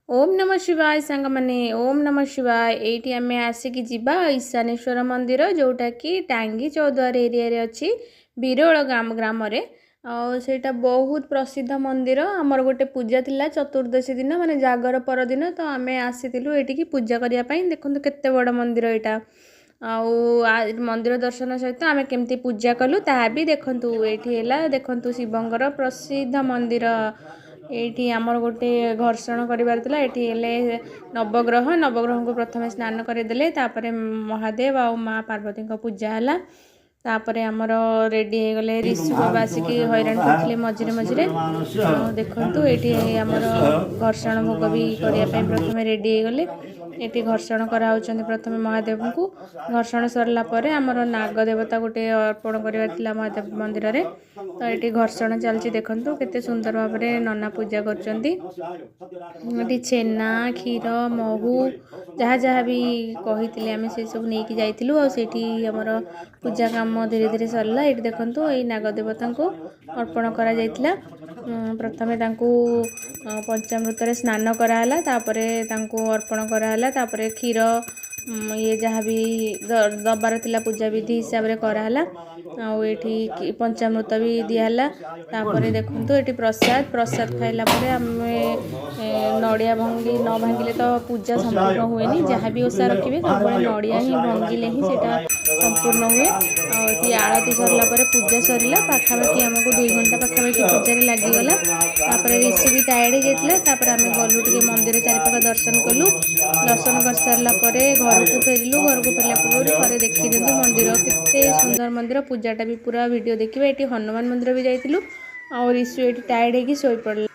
ओम नमः शिवाय सांग माने ओम नमः शिवाय एटी आम आसिक जीवा ईशानेश्वर मंदिर जोटा कि टांगी चौद्वार एरिया अच्छी बिरोल ग्राम रे सेटा बहुत प्रसिद्ध मंदिर। आमर गोटे पूजा थिला चतुर्दशी दिन माने जागर पर दिन तो आम आसीलु एटिकी पूजा करने। देखो केते बड़ मंदिर यहाँ मंदिर दर्शन सहित आम केमती पूजा कलु ता भी देखु। ये देखु शिवंकर प्रसिद्ध मंदिर। ये आमर गोटे घर्षण करार नवग्रह को प्रथम स्नान करदे महादेव आ माँ पार्वती पूजा है। तापरे आमर रेडी हो गले ऋषि बाबा आसिक हैरान करते मझे मझे देखु। ये आमर घर्षण भोग भी करने प्रथम रेडी हो गले। ये घर्षण कराऊँ प्रथम महादेव को घर्षण सरला आमर नाग देवता गोटे अर्पण करार महादेव मंदिर रे तो ये घर्षण चलती। देखु केते सुंदर भाव में नना पूजा कर छेना क्षीर महू जहाँ जहाँ भी कही आम से सब नहीं जाइलु आमर पूजा काम धीरे धीरे सरला। ये देखु ये नागदेवता को अर्पण करा जाइतिला। प्रथमे पंचामृत स्नान कराला तापरे अर्पण कराला तापरे क्षीर ये जहाँ भी दबार थिला पूजा विधि हिसाब से कराला। ये पंचामृत भी दिहला। तापरे देखु ये प्रसाद खाइला आम नड़िया भंगी न भांगिले तो पूजा संपूर्ण हुए नहीं। जहाँ भी ओषा रखिए सब नड़िया ही भांगिले ही संपूर्ण हुए। ये आरती सरला पूजा सरला पाखापाखि आमको 2 घंटा पाखापाखि पूजा लगिगला। ऋषि भी टायर्ड हो जाता आम गलु टे मंदिर चारिपाख दर्शन कलु। दर्शन कर सारा घर को फेरिलु। घर को फेरला पूर्व थे देखी दिंतु मंदिर केते सुंदर मंदिर। पूजाटा भी पूरा वीडियो देखिए। ये हनुमान मंदिर भी जाइलु और ऋषि ये टायर्ड होगी शोई पड़ला।